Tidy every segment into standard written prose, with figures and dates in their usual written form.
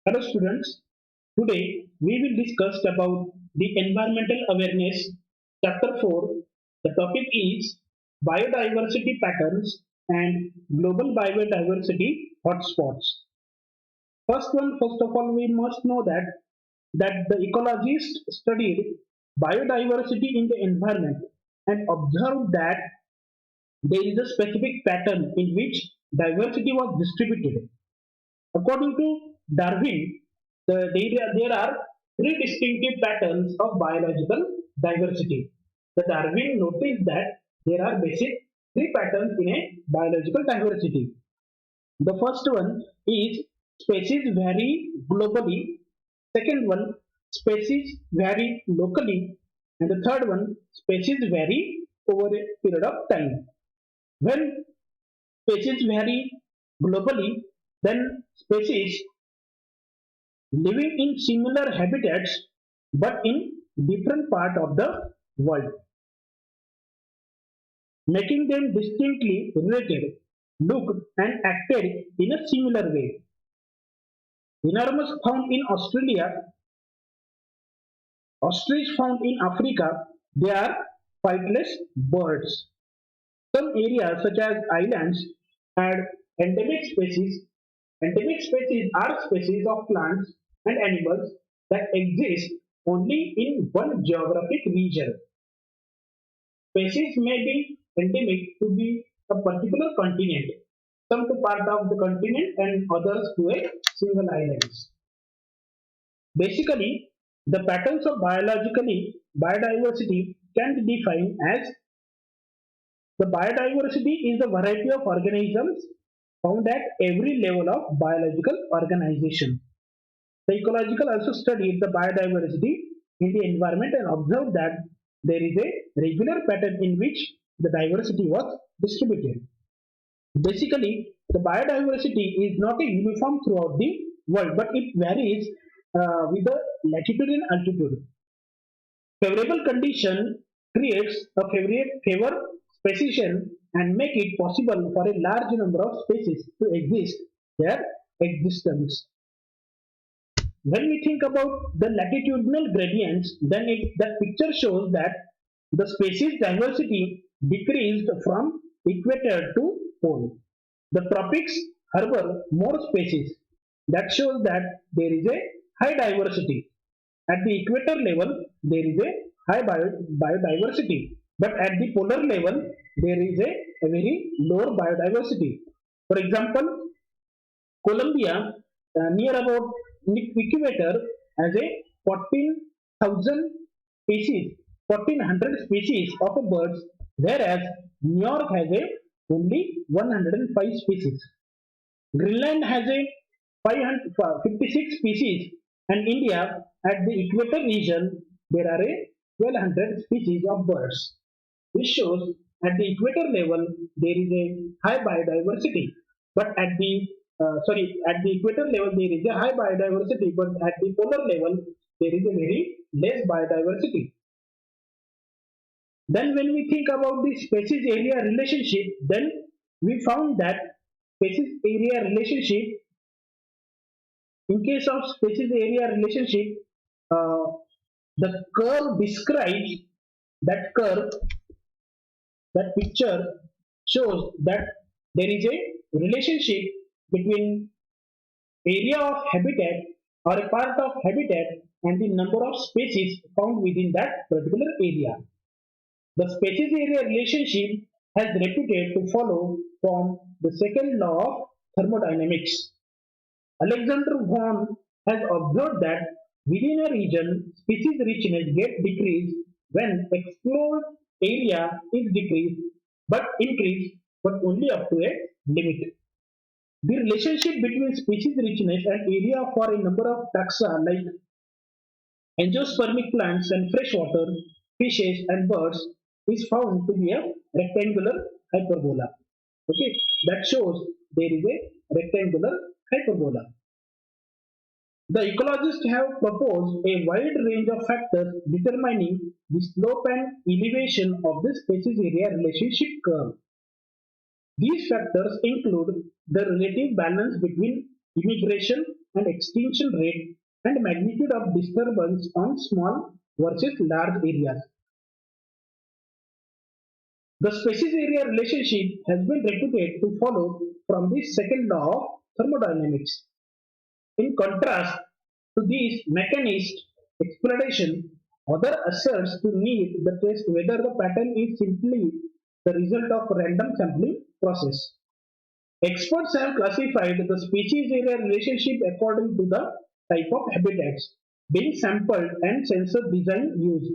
Hello students, today we will discuss about the environmental awareness chapter 4. The topic is biodiversity patterns and global biodiversity hotspots. First of all, we must know that the ecologists studied biodiversity in the environment and observed that there is a specific pattern in which diversity was distributed. According to Darwin, there are three distinctive patterns of biological diversity. The Darwin noticed that there are basic three patterns in a biological diversity. The first one is species vary globally. Second one, species vary locally. And the third one, species vary over a period of time. When species vary globally, then species living in similar habitats but in different part of the world, making them distinctly related, looked and acted in a similar way. Enormous found in Australia, ostrich found in Africa, they are flightless birds. Some areas such as islands had endemic species. Endemic species are species of plants and animals that exist only in one geographic region. Species may be endemic to be a particular continent, some to part of the continent and others to a single island. Basically, the patterns of biologically biodiversity can be defined as the biodiversity is the variety of organisms found at every level of biological organization. The ecological also studied the biodiversity in the environment and observed that there is a regular pattern in which the diversity was distributed. Basically, the biodiversity is not a uniform throughout the world, but it varies with the latitude and altitude. Favorable condition creates a favor precision and make it possible for a large number of species to exist their existence. When we think about the latitudinal gradients, then the picture shows that the species diversity decreased from equator to pole. The tropics harbor more species. That shows that there is a high diversity. At the equator level, there is a high biodiversity, but at the polar level, there is a very lower biodiversity. For example, Colombia, near about equator, has a 14,000 species, 1400 species of birds, whereas New York has a only 105 species. Greenland has a 556 species, and India at the equator region there are a 1200 species of birds. This shows at the equator level there is a high biodiversity, but at the equator level there is a high biodiversity, but at the polar level there is a very less biodiversity. Then when we think about the species area relationship, then we found that species area relationship, in case of species area relationship, uh, the curve describes that curve, that picture shows that there is a relationship between area of habitat or a part of habitat and the number of species found within that particular area. The species area relationship has reputed to follow from the second law of thermodynamics. Alexander von has observed that within a region, species richness gets decreased when explored area is decreased but increased but only up to a limit. The relationship between species richness and area for a number of taxa like angiospermic plants and freshwater fishes and birds is found to be a rectangular hyperbola. Okay, that shows there is a rectangular hyperbola. The ecologists have proposed a wide range of factors determining the slope and elevation of the species area relationship curve. These factors include the relative balance between immigration and extinction rate and magnitude of disturbance on small versus large areas. The species area relationship has been reputed to follow from the second law of thermodynamics. In contrast to these mechanist explanation, other asserts to need the test whether the pattern is simply the result of random sampling process. Experts have classified the species area relationship according to the type of habitats being sampled and sensor design used.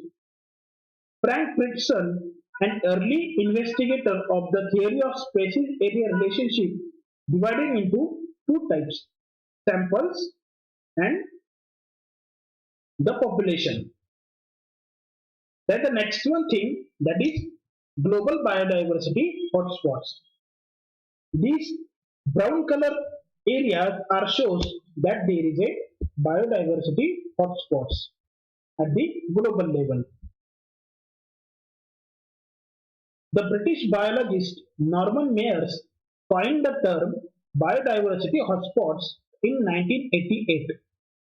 Frank Fridson, an early investigator of the theory of species area relationship, divided into two types: samples and the population. Then the next one thing, that is global biodiversity hotspots. These brown color areas are shows that there is a biodiversity hotspots at the global level. The British biologist Norman Mayers coined the term biodiversity hotspots in 1988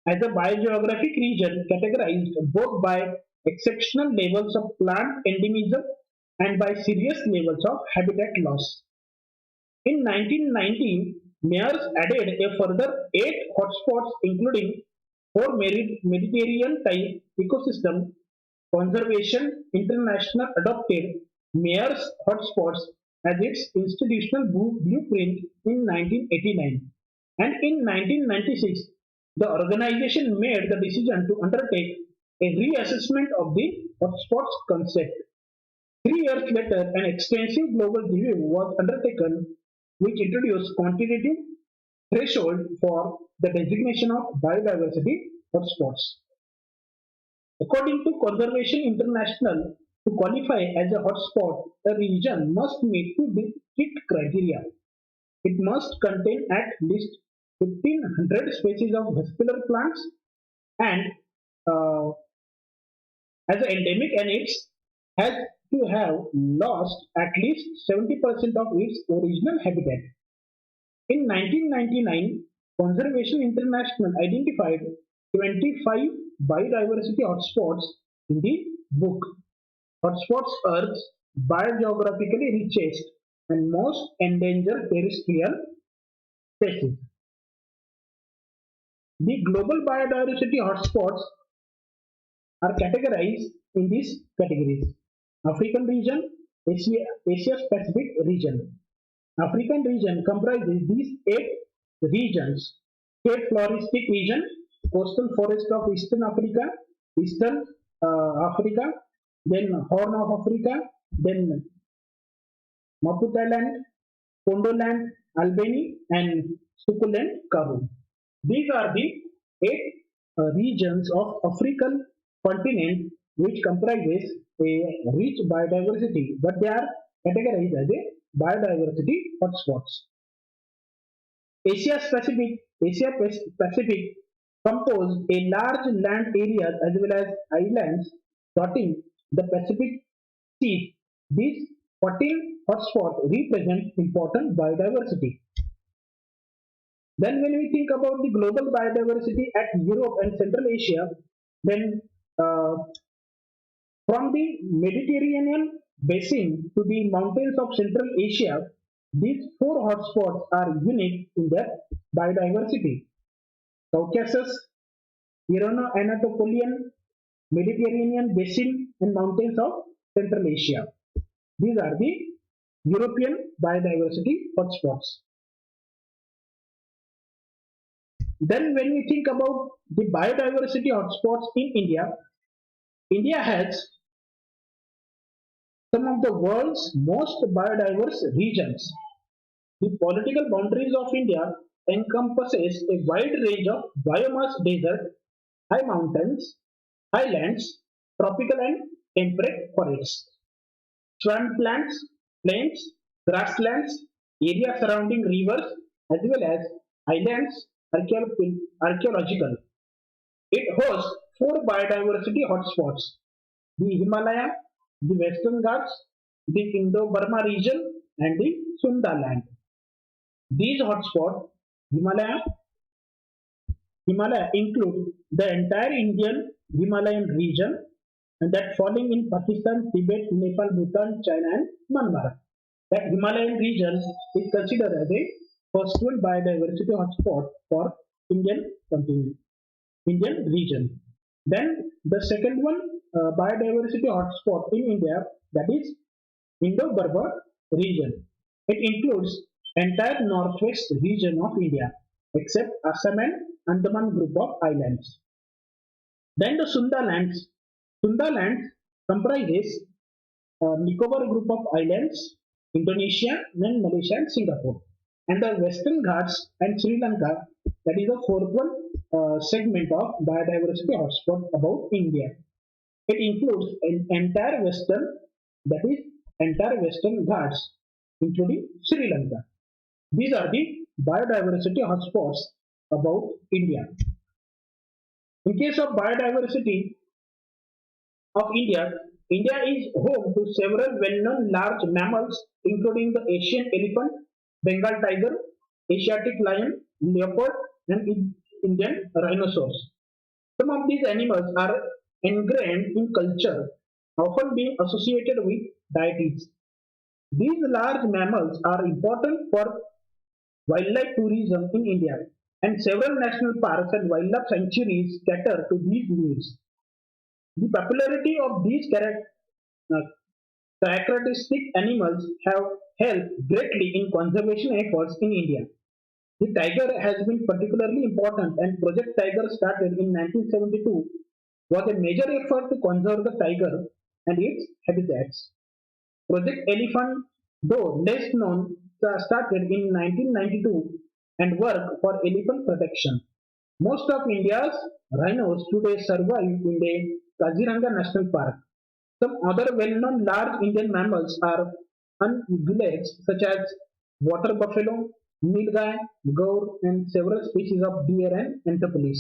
as a biogeographic region categorized both by exceptional levels of plant endemism and by serious levels of habitat loss. In 1919, Mayors added a further eight hotspots, including four Mediterranean type ecosystem conservation international adopted Mayors hotspots as its institutional blueprint in 1989. And in 1996, the organization made the decision to undertake a reassessment of the hotspots concept. 3 years later, an extensive global review was undertaken which introduced quantitative threshold for the designation of biodiversity hotspots. According to Conservation International, to qualify as a hotspot, a region must meet two strict criteria. It must contain at least 1500 species of vascular plants and uh, as an endemic, and it has to have lost at least 70% of its original habitat. In 1999, Conservation International identified 25 biodiversity hotspots in the book Hotspots Earth's Biogeographically Richest and Most Endangered Terrestrial Species. The global biodiversity hotspots are categorized in these categories: African region, Asia Pacific region. African region comprises these eight regions: Cape Floristic region, coastal forest of Eastern Africa, Eastern Africa, then Horn of Africa, then Maputaland, Pondoland, Albany, and Succulent Karoo. These are the eight regions of African continent which comprises a rich biodiversity, but they are categorized as a biodiversity hotspots. Asia Pacific composed a large land areas as well as islands dotting the Pacific Sea. These 14 hotspots represent important biodiversity. Then when we think about the global biodiversity at Europe and Central Asia, then uh, from the Mediterranean basin to the mountains of Central Asia, these four hotspots are unique in their biodiversity. Caucasus, Irano-Anatolian, Mediterranean basin, and mountains of Central Asia. These are the European biodiversity hotspots. Then when we think about the biodiversity hotspots in India, India has some of the world's most biodiverse regions. The political boundaries of India encompasses a wide range of biomass desert, high mountains, highlands, tropical and temperate forests, swamplands, plains, grasslands, areas surrounding rivers, as well as islands, archaeological. It hosts four biodiversity hotspots: the Himalaya, the Western Ghats, the Indo-Burma region, and the Sunda land. These hotspots, Himalaya, Himalaya include the entire Indian Himalayan region and that falling in Pakistan, Tibet, Nepal, Bhutan, China and Myanmar. That Himalayan region is considered as a first one biodiversity hotspot for Indian continent, Indian region. Then the second one biodiversity hotspot in India, that is Indo-Berber region. It includes entire northwest region of India except Assam and Andaman group of islands. Then the Sunda lands. Sunda lands comprises Nicobar group of islands, Indonesia, then Malaysia and Singapore. And the Western Ghats and Sri Lanka, that is the fourth one segment of biodiversity hotspot about India. It includes an entire western, that is entire Western Ghats, including Sri Lanka. These are the biodiversity hotspots about India. In case of biodiversity of India, India is home to several well-known large mammals, including the Asian elephant, Bengal tiger, Asiatic lion, leopard, and Indian rhinoceros. Some of these animals are ingrained in culture, often being associated with deities. These large mammals are important for wildlife tourism in India, and several national parks and wildlife sanctuaries cater to these needs. The popularity of these uh, characteristic animals have helped greatly in conservation efforts in India. The tiger has been particularly important, and Project Tiger started in 1972 was a major effort to conserve the tiger and its habitats. Project Elephant, though less known, started in 1992 and worked for elephant protection. Most of India's rhinos today survive in the Kaziranga National Park. Some other well-known large Indian mammals are ungulates such as water buffalo, nilgai, gaur, and several species of deer and antelope.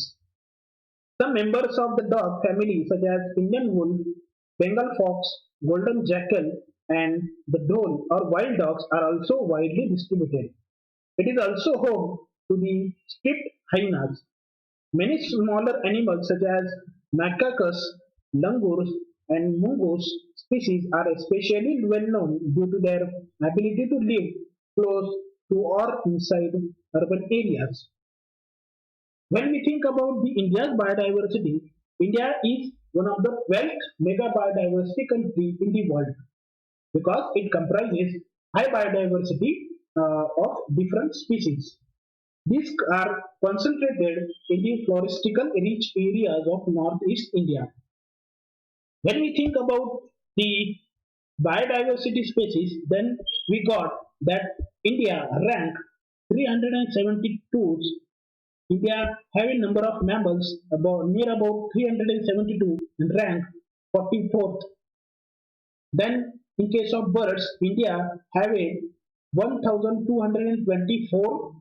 Some members of the dog family, such as Indian wolf, Bengal fox, golden jackal, and the dhole or wild dogs, are also widely distributed. It is also home to the striped hyenas. Many smaller animals, such as macacus, langurs, and mongoose species, are especially well known due to their ability to live close to or inside urban areas. When we think about the India's biodiversity, India is one of the 12th mega biodiversity country in the world because it comprises high biodiversity of different species. These are concentrated in the floristical rich areas of northeast India. When we think about the biodiversity species, then we got that India ranked 372. India having number of mammals about near about 372 and ranked 44th. Then in case of birds, India have a 1224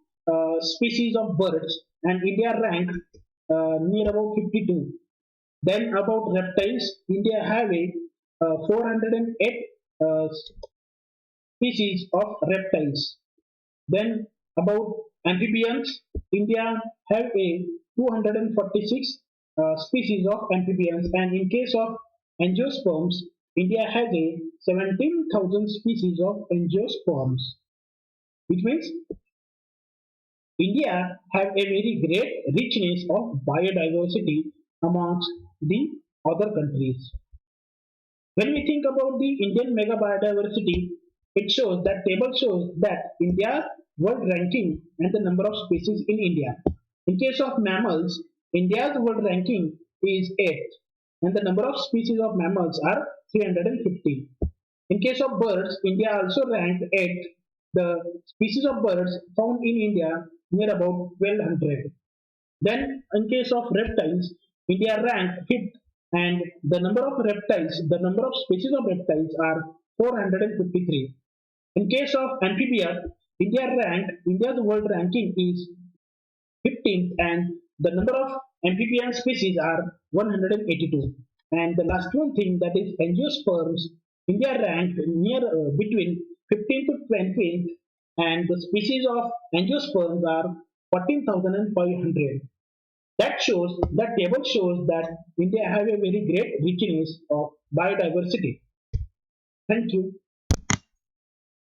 species of birds and India ranked near about 52. Then about reptiles, India have a 408 species of reptiles. Then about amphibians, India have a 246 species of amphibians, and in case of angiosperms, India has a 17,000 species of angiosperms, which means India have a very great richness of biodiversity amongst the other countries. When we think about the Indian mega biodiversity, it shows that table shows that India world ranking and the number of species in India. In case of mammals, India's world ranking is 8th and the number of species of mammals are 350. In case of birds, India also ranked 8th. The species of birds found in India near about 1200. Then, in case of reptiles, India ranked fifth, and the number of species of reptiles are 453. In case of amphibia, India's world ranking is 15th, and the number of amphibian species are 182. And the last one thing that is angiosperms, India ranked near between 15th to 20th, and the species of angiosperms are 14,500. That shows, the table shows that India have a very great richness of biodiversity. Thank you.